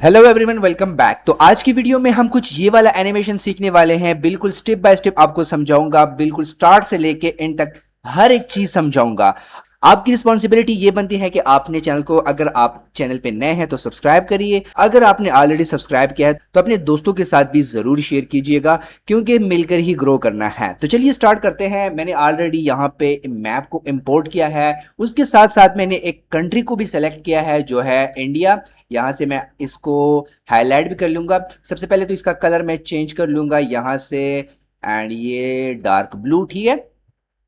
Hello everyone, welcome back. तो आज की वीडियो में हम कुछ ये वाला एनिमेशन सीखने वाले हैं। बिल्कुल स्टेप बाय स्टेप आपको समझाऊंगा, बिल्कुल स्टार्ट से लेके एंड तक हर एक चीज समझाऊंगा। आपकी रिस्पॉन्सिबिलिटी ये बनती है कि आपने चैनल को, अगर आप चैनल पे नए हैं तो सब्सक्राइब करिए। अगर आपने ऑलरेडी सब्सक्राइब किया है तो अपने दोस्तों के साथ भी जरूर शेयर कीजिएगा, क्योंकि मिलकर ही ग्रो करना है। तो चलिए स्टार्ट करते हैं। मैंने ऑलरेडी यहाँ पे मैप को इंपोर्ट किया है, उसके साथ साथ मैंने एक कंट्री को भी सेलेक्ट किया है जो है इंडिया। यहाँ से मैं इसको हाईलाइट भी कर लूंगा। सबसे पहले तो इसका कलर मैं चेंज कर लूंगा यहाँ से, एंड ये डार्क ब्लू, ठीक है।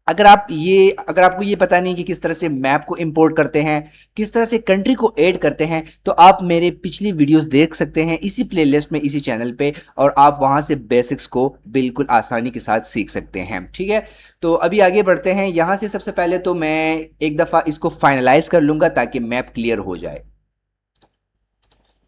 अगर आपको ये पता नहीं कि किस तरह से मैप को इंपोर्ट करते हैं, किस तरह से कंट्री को ऐड करते हैं, तो आप मेरे पिछली वीडियोस देख सकते हैं इसी प्लेलिस्ट में, इसी चैनल पे, और आप वहां से बेसिक्स को बिल्कुल आसानी के साथ सीख सकते हैं, ठीक है। तो अभी आगे बढ़ते हैं। यहां से सबसे पहले तो मैं एक दफ़ा इसको फाइनलाइज कर लूंगा ताकि मैप क्लियर हो जाए।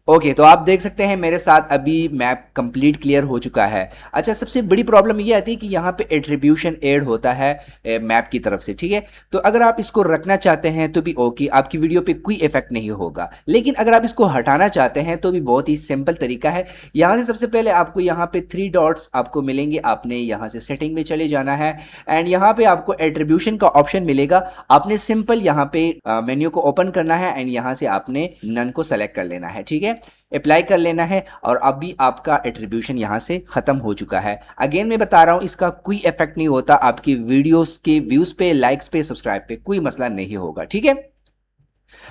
ओके, तो आप देख सकते हैं मेरे साथ अभी मैप कंप्लीट क्लियर हो चुका है। अच्छा, सबसे बड़ी प्रॉब्लम ये आती है कि यहाँ पे एट्रीब्यूशन ऐड होता है मैप की तरफ से, ठीक है। तो अगर आप इसको रखना चाहते हैं तो भी ओके, आपकी वीडियो पे कोई इफेक्ट नहीं होगा। लेकिन अगर आप इसको हटाना चाहते हैं तो भी बहुत ही सिंपल तरीका है। यहाँ से सबसे पहले आपको यहाँ पे 3 डॉट्स आपको मिलेंगे, आपने यहाँ से सेटिंग में चले जाना है, एंड यहाँ पे आपको एट्रीब्यूशन का ऑप्शन मिलेगा। आपने सिंपल यहाँ पे मेन्यू को ओपन करना है, एंड यहाँ से आपने नन को सेलेक्ट कर लेना है, ठीक है। अप्लाई कर लेना है, और अभी आपका एट्रीब्यूशन यहां से खत्म हो चुका है। अगेन मैं बता रहा हूं, इसका कोई इफेक्ट नहीं होता, आपकी वीडियोस के व्यूज पे, लाइक्स पे, सब्सक्राइब पे कोई मसला नहीं होगा, ठीक है।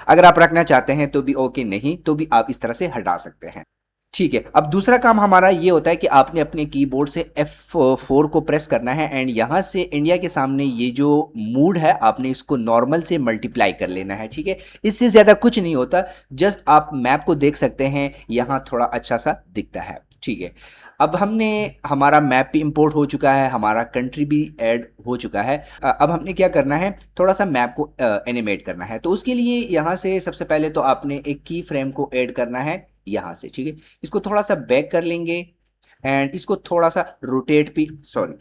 अगर आप रखना चाहते हैं तो भी ओके, नहीं तो भी आप इस तरह से हटा सकते हैं, ठीक है। अब दूसरा काम हमारा ये होता है कि आपने अपने कीबोर्ड से F4 को प्रेस करना है, एंड यहां से इंडिया के सामने ये जो मूड है आपने इसको नॉर्मल से मल्टीप्लाई कर लेना है, ठीक है। इससे ज्यादा कुछ नहीं होता, जस्ट आप मैप को देख सकते हैं, यहां थोड़ा अच्छा सा दिखता है, ठीक है। अब हमने, हमारा मैप भी इंपोर्ट हो चुका है, हमारा कंट्री भी ऐड हो चुका है। अब हमने क्या करना है, थोड़ा सा मैप को एनिमेट करना है। तो उसके लिए यहाँ से सबसे पहले तो आपने एक की फ्रेम को ऐड करना है यहाँ से, ठीक है। इसको थोड़ा सा बैक कर लेंगे, एंड इसको थोड़ा सा रोटेट भी, सॉरी,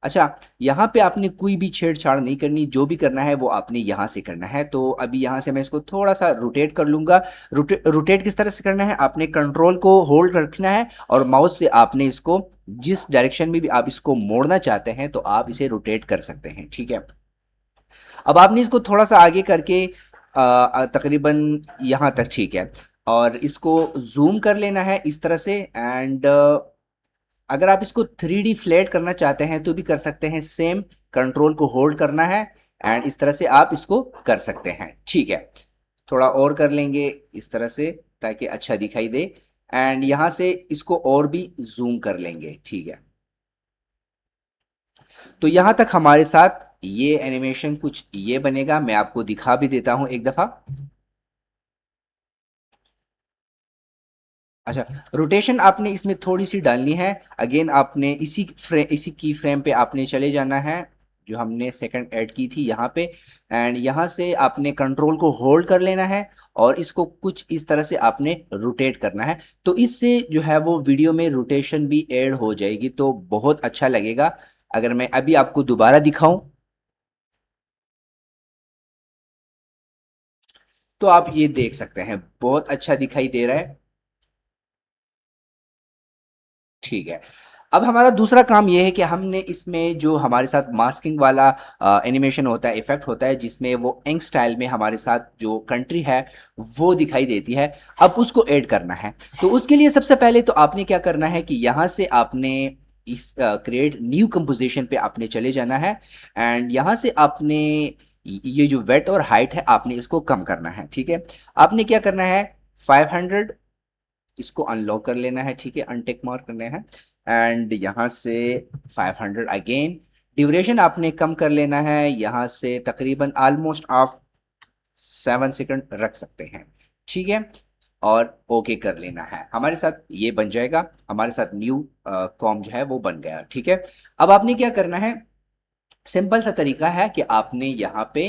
अच्छा, यहाँ पे आपने कोई भी छेड़छाड़ नहीं करनी, जो भी करना है वो आपने यहाँ से करना है। तो अभी यहाँ से मैं इसको थोड़ा सा रोटेट कर लूंगा। रोटेट किस तरह से करना है, आपने कंट्रोल को होल्ड रखना है, और माउस से आपने इसको जिस डायरेक्शन में भी आप इसको मोड़ना चाहते हैं तो आप इसे रोटेट कर सकते हैं, ठीक है। अब आपने इसको थोड़ा सा आगे करके तकरीबन यहाँ तक, ठीक है, और इसको जूम कर लेना है इस तरह से। एंड अगर आप इसको 3D फ्लैट करना चाहते हैं तो भी कर सकते हैं, सेम कंट्रोल को होल्ड करना है, एंड इस तरह से आप इसको कर सकते हैं, ठीक है। थोड़ा और कर लेंगे इस तरह से ताकि अच्छा दिखाई दे, एंड यहाँ से इसको और भी जूम कर लेंगे, ठीक है। तो यहाँ तक हमारे साथ ये एनिमेशन कुछ ये बनेगा। मैं आपको दिखा भी देता हूँ एक दफ़ा। अच्छा, रोटेशन आपने इसमें थोड़ी सी डालनी है। अगेन आपने इसी की फ्रेम पे आपने चले जाना है जो हमने सेकंड ऐड की थी यहाँ पे, एंड यहाँ से आपने कंट्रोल को होल्ड कर लेना है, और इसको कुछ इस तरह से आपने रोटेट करना है। तो इससे जो है वो वीडियो में रोटेशन भी ऐड हो जाएगी, तो बहुत अच्छा लगेगा। अगर मैं अभी आपको दोबारा दिखाऊं तो आप ये देख सकते हैं, बहुत अच्छा दिखाई दे रहा है, ठीक है। अब हमारा दूसरा काम यह है कि हमने इसमें जो हमारे साथ मास्किंग वाला एनिमेशन होता है, इफेक्ट होता है, जिसमें वो एंग स्टाइल में हमारे साथ जो कंट्री है वो दिखाई देती है, अब उसको ऐड करना है। तो उसके लिए सबसे पहले तो आपने क्या करना है कि यहाँ से आपने इस क्रिएट न्यू कंपोजिशन पे आपने चले जाना है, एंड यहाँ से आपने ये जो वेट और हाइट है आपने इसको कम करना है, ठीक है। आपने क्या करना है, 500 इसको अनलॉक कर लेना है, ठीक है, अनटिक मार्क करना है, एंड यहाँ से 500 अगेन। ड्यूरेशन आपने कम कर लेना है, यहाँ से तकरीबन ऑलमोस्ट आप 7 सेकंड रख सकते हैं, ठीक है, और ओके कर लेना है। हमारे साथ ये बन जाएगा, हमारे साथ न्यू कॉम जो है वो बन गया, ठीक है। अब आपने क्या करना है, सिंपल सा तरीका है कि आपने यहाँ पे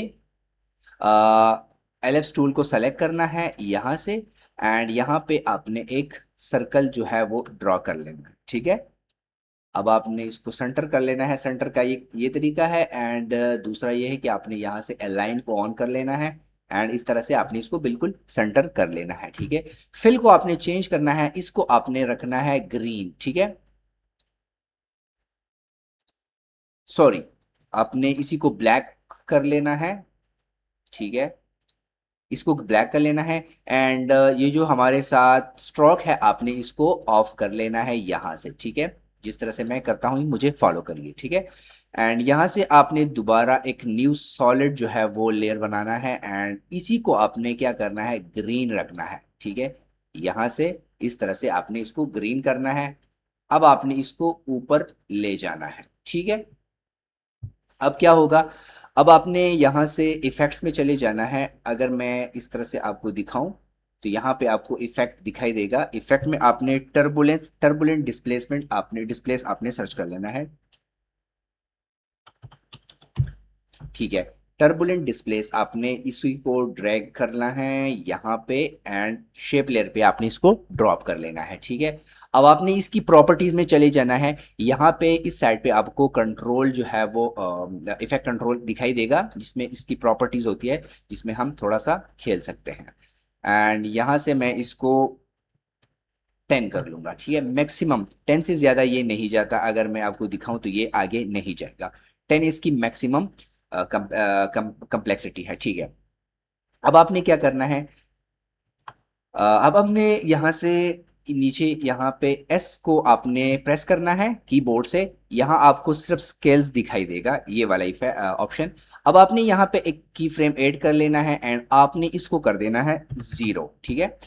एलिप्स टूल को सेलेक्ट करना है यहाँ से, एंड यहाँ पे आपने एक सर्कल जो है वो ड्रॉ कर लेना है, ठीक है। अब आपने इसको सेंटर कर लेना है, सेंटर का ये तरीका है। एंड दूसरा ये है कि आपने यहाँ से अलाइन को ऑन कर लेना है, एंड इस तरह से आपने इसको बिल्कुल सेंटर कर लेना है, ठीक है। फिल को आपने चेंज करना है, इसको आपने रखना है ग्रीन, ठीक है, सॉरी, आपने इसी को ब्लैक कर लेना है, ठीक है, इसको ब्लैक कर लेना है। एंड ये जो हमारे साथ स्ट्रोक है आपने इसको ऑफ कर लेना है यहाँ से, ठीक है, जिस तरह से मैं करता हूँ मुझे फॉलो करिए, ठीक है। एंड यहाँ से आपने दोबारा एक न्यू सॉलिड जो है वो लेयर बनाना है एंड इसी को आपने क्या करना है, ग्रीन रखना है, ठीक है। यहाँ से इस तरह से आपने इसको ग्रीन करना है। अब आपने इसको ऊपर ले जाना है, ठीक है। अब क्या होगा, अब आपने यहाँ से इफेक्ट्स में चले जाना है। अगर मैं इस तरह से आपको दिखाऊं तो यहाँ पे आपको इफेक्ट दिखाई देगा। इफेक्ट में आपने टर्बुलेंट डिस्प्लेसमेंट आपने डिस्प्लेस आपने सर्च कर लेना है, ठीक है। टर्बुलेंट डिस्प्लेस आपने इसी को ड्रैग करना है यहाँ पे एंड शेप लेयर पे आपने इसको ड्रॉप कर लेना है, ठीक है। अब आपने इसकी प्रॉपर्टीज में चले जाना है। यहाँ पे इस साइड पे आपको कंट्रोल जो है वो इफेक्ट कंट्रोल दिखाई देगा, जिसमें इसकी प्रॉपर्टीज होती है, जिसमें हम थोड़ा सा खेल सकते हैं। एंड यहाँ से मैं इसको 10 कर लूंगा, ठीक है। मैक्सिमम 10 से ज़्यादा ये नहीं जाता, अगर मैं आपको दिखाऊं तो ये आगे नहीं जाएगा। 10 इसकी मैक्सिमम कम्प्लेक्सिटी है, ठीक है। अब आपने क्या करना है, अब हमने यहाँ से नीचे यहाँ पे एस को आपने प्रेस करना है कीबोर्ड से। यहाँ आपको सिर्फ स्केल्स दिखाई देगा, ये वाला ऑप्शन। अब आपने यहाँ पे एक की फ्रेम ऐड कर लेना है एंड आपने इसको कर देना है 0, ठीक है।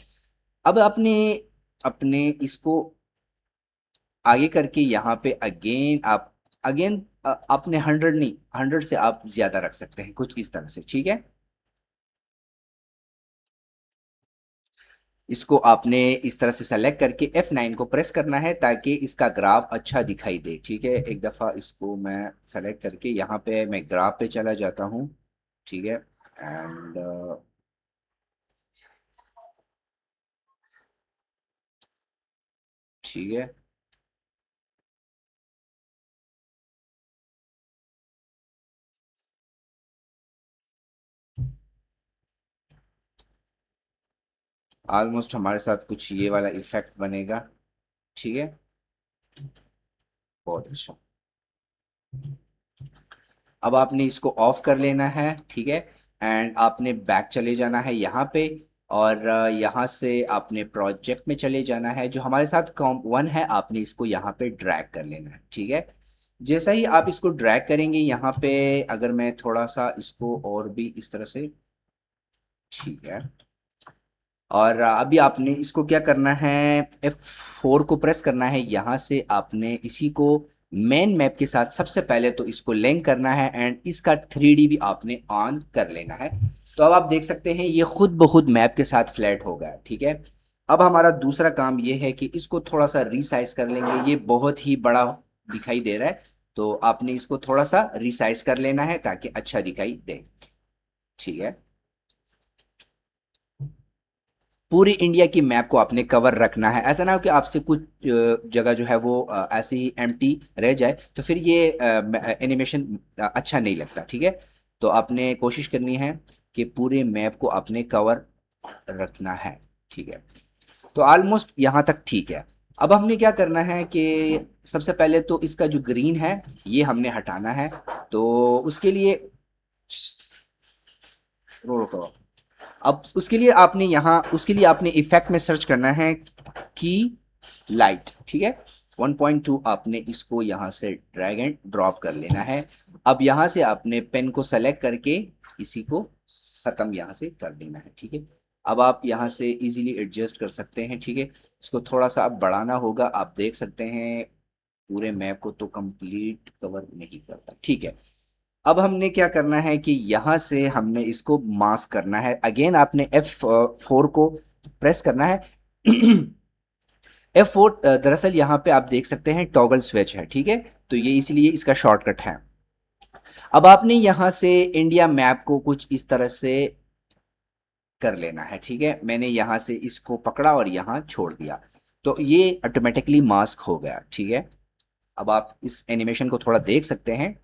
अब आपने अपने इसको आगे करके यहाँ पे अगेन आपने 100 नहीं, 100 से आप ज्यादा रख सकते हैं कुछ इस तरह से, ठीक है। इसको आपने इस तरह से सेलेक्ट करके F9 को प्रेस करना है ताकि इसका ग्राफ अच्छा दिखाई दे, ठीक है। एक दफ़ा इसको मैं सेलेक्ट करके यहाँ पे मैं ग्राफ पे चला जाता हूँ, ठीक है। एंड ठीक है, ऑलमोस्ट हमारे साथ कुछ ये वाला इफेक्ट बनेगा, ठीक है, बहुत अच्छा। अब आपने इसको ऑफ कर लेना है, ठीक है। एंड आपने बैक चले जाना है यहाँ पे और यहाँ से आपने प्रोजेक्ट में चले जाना है। जो हमारे साथ कॉम 1 है आपने इसको यहाँ पे ड्रैग कर लेना है, ठीक है। जैसा ही आप इसको ड्रैग करेंगे यहाँ पे, अगर मैं थोड़ा सा इसको और भी इस तरह से, ठीक है। और अभी आपने इसको क्या करना है, F4 को प्रेस करना है। यहाँ से आपने इसी को मेन मैप के साथ सबसे पहले तो इसको लिंक करना है एंड इसका 3D भी आपने ऑन कर लेना है। तो अब आप देख सकते हैं ये खुद ब खुद मैप के साथ फ्लैट हो गया, ठीक है। अब हमारा दूसरा काम ये है कि इसको थोड़ा सा रिसाइज कर लेंगे। ये बहुत ही बड़ा दिखाई दे रहा है, तो आपने इसको थोड़ा सा रिसाइज कर लेना है ताकि अच्छा दिखाई दे, ठीक है। पूरी इंडिया की मैप को आपने कवर रखना है। ऐसा ना हो कि आपसे कुछ जगह जो है वो ऐसे ही एम्प्टी रह जाए, तो फिर ये एनिमेशन अच्छा नहीं लगता, ठीक है। तो आपने कोशिश करनी है कि पूरे मैप को आपने कवर रखना है, ठीक है। तो ऑलमोस्ट यहाँ तक ठीक है। अब हमने क्या करना है कि सबसे पहले तो इसका जो ग्रीन है ये हमने हटाना है। तो उसके लिए रुको, अब उसके लिए आपने इफेक्ट में सर्च करना है की लाइट, ठीक है। 1.2 आपने इसको यहाँ से ड्रैग एंड ड्रॉप कर लेना है। अब यहाँ से आपने पेन को सेलेक्ट करके इसी को ख़त्म यहाँ से कर देना है, ठीक है। अब आप यहाँ से इजीली एडजस्ट कर सकते हैं, ठीक है। इसको थोड़ा सा अब बढ़ाना होगा। आप देख सकते हैं पूरे मैप को तो कंप्लीट कवर नहीं करता, ठीक है। अब हमने क्या करना है कि यहाँ से हमने इसको मास्क करना है। अगेन आपने F4 को प्रेस करना है। F4 दरअसल यहाँ पे आप देख सकते हैं टॉगल स्विच है, ठीक है। तो ये इसलिए इसका शॉर्टकट है। अब आपने यहाँ से इंडिया मैप को कुछ इस तरह से कर लेना है, ठीक है। मैंने यहाँ से इसको पकड़ा और यहाँ छोड़ दिया, तो ये ऑटोमेटिकली मास्क हो गया, ठीक है। अब आप इस एनिमेशन को थोड़ा देख सकते हैं।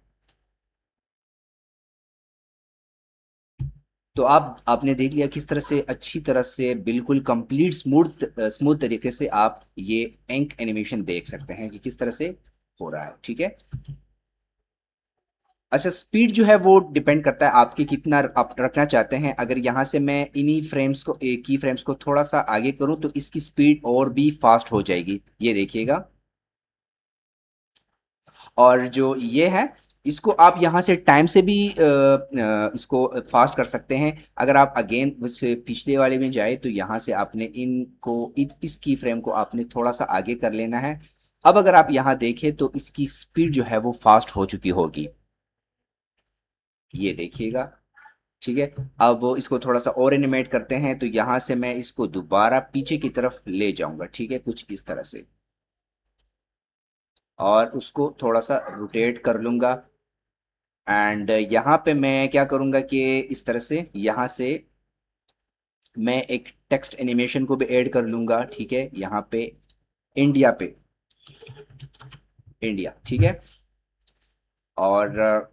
तो आपने देख लिया किस तरह से अच्छी तरह से बिल्कुल कंप्लीट स्मूथ तरीके से आप ये इंक एनिमेशन देख सकते हैं कि किस तरह से हो रहा है, ठीक है। अच्छा, स्पीड जो है वो डिपेंड करता है आपके कितना आप रखना चाहते हैं। अगर यहाँ से मैं इन्हीं फ्रेम्स को की फ्रेम्स को थोड़ा सा आगे करूँ तो इसकी स्पीड और भी फास्ट हो जाएगी, ये देखिएगा। और जो ये है इसको आप यहाँ से टाइम से भी इसको फास्ट कर सकते हैं। अगर आप अगेन पिछले वाले में जाए तो यहाँ से आपने इनको इस की फ्रेम को आपने थोड़ा सा आगे कर लेना है। अब अगर आप यहाँ देखें तो इसकी स्पीड जो है वो फास्ट हो चुकी होगी, ये देखिएगा, ठीक है। अब इसको थोड़ा सा और एनिमेट करते हैं तो यहाँ से मैं इसको दोबारा पीछे की तरफ ले जाऊंगा, ठीक है, कुछ इस तरह से, और उसको थोड़ा सा रोटेट कर लूँगा। एंड यहाँ पे मैं क्या करूँगा कि इस तरह से यहाँ से मैं एक टेक्स्ट एनिमेशन को भी ऐड कर लूँगा, ठीक है, यहाँ पे इंडिया पे, इंडिया, ठीक है। और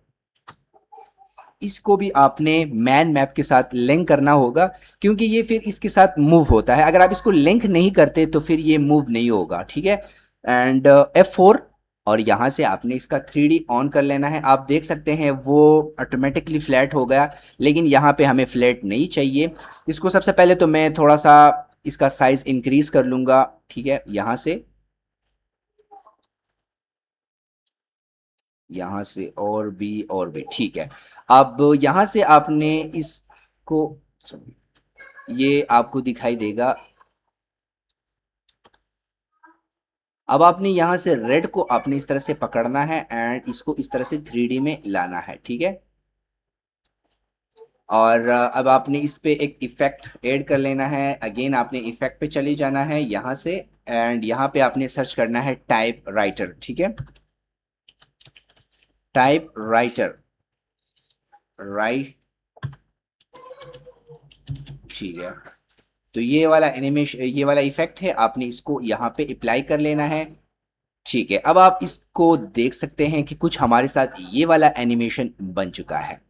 इसको भी आपने मैन मैप के साथ लिंक करना होगा क्योंकि ये फिर इसके साथ मूव होता है। अगर आप इसको लिंक नहीं करते तो फिर ये मूव नहीं होगा, ठीक है। एंड F4, और यहाँ से आपने इसका 3D ऑन कर लेना है। आप देख सकते हैं वो ऑटोमेटिकली फ्लैट हो गया, लेकिन यहाँ पे हमें फ्लैट नहीं चाहिए। इसको सबसे पहले तो मैं थोड़ा सा इसका साइज इंक्रीज कर लूँगा, ठीक है, यहाँ से और भी, ठीक है। अब यहाँ से आपने इसको, ये आपको दिखाई देगा। अब आपने यहाँ से रेड को आपने इस तरह से पकड़ना है एंड इसको इस तरह से 3D में लाना है, ठीक है। और अब आपने इस पे एक इफेक्ट ऐड कर लेना है। अगेन आपने इफेक्ट पे चले जाना है यहाँ से, एंड यहाँ पे आपने सर्च करना है टाइप राइटर, ठीक है, टाइप राइटर, राइट, ठीक है। तो ये वाला एनिमेशन, ये वाला इफेक्ट है, आपने इसको यहाँ पे अप्लाई कर लेना है, ठीक है। अब आप इसको देख सकते हैं कि कुछ हमारे साथ ये वाला एनिमेशन बन चुका है।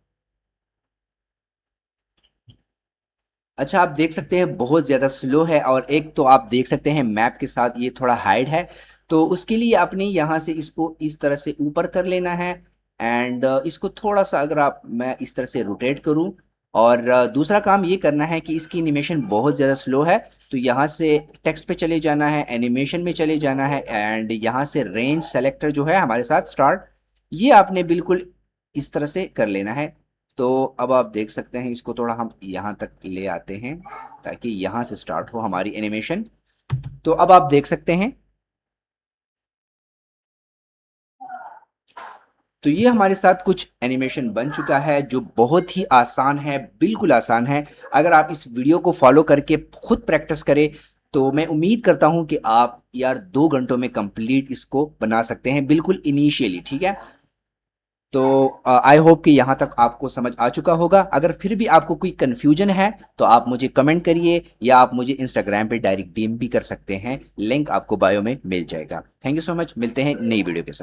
अच्छा, आप देख सकते हैं बहुत ज़्यादा स्लो है, और एक तो आप देख सकते हैं मैप के साथ ये थोड़ा हाइड है, तो उसके लिए आपने यहाँ से इसको इस तरह से ऊपर कर लेना है। एंड इसको थोड़ा सा अगर मैं इस तरह से रोटेट करूँ, और दूसरा काम ये करना है कि इसकी एनिमेशन बहुत ज़्यादा स्लो है, तो यहाँ से टेक्स्ट पे चले जाना है, एनिमेशन में चले जाना है, एंड यहाँ से रेंज सेलेक्टर जो है हमारे साथ स्टार्ट, ये आपने बिल्कुल इस तरह से कर लेना है। तो अब आप देख सकते हैं इसको थोड़ा हम यहाँ तक ले आते हैं ताकि यहाँ से स्टार्ट हो हमारी एनिमेशन। तो अब आप देख सकते हैं, तो ये हमारे साथ कुछ एनिमेशन बन चुका है जो बहुत ही आसान है, बिल्कुल आसान है। अगर आप इस वीडियो को फॉलो करके खुद प्रैक्टिस करें तो मैं उम्मीद करता हूँ कि आप यार 2 घंटों में कंप्लीट इसको बना सकते हैं, बिल्कुल इनिशियली, ठीक है। तो आई होप कि यहाँ तक आपको समझ आ चुका होगा। अगर फिर भी आपको कोई कन्फ्यूजन है तो आप मुझे कमेंट करिए, या आप मुझे इंस्टाग्राम पे डायरेक्ट डीएम भी कर सकते हैं, लिंक आपको बायो में मिल जाएगा। थैंक यू सो मच, मिलते हैं नई वीडियो के साथ।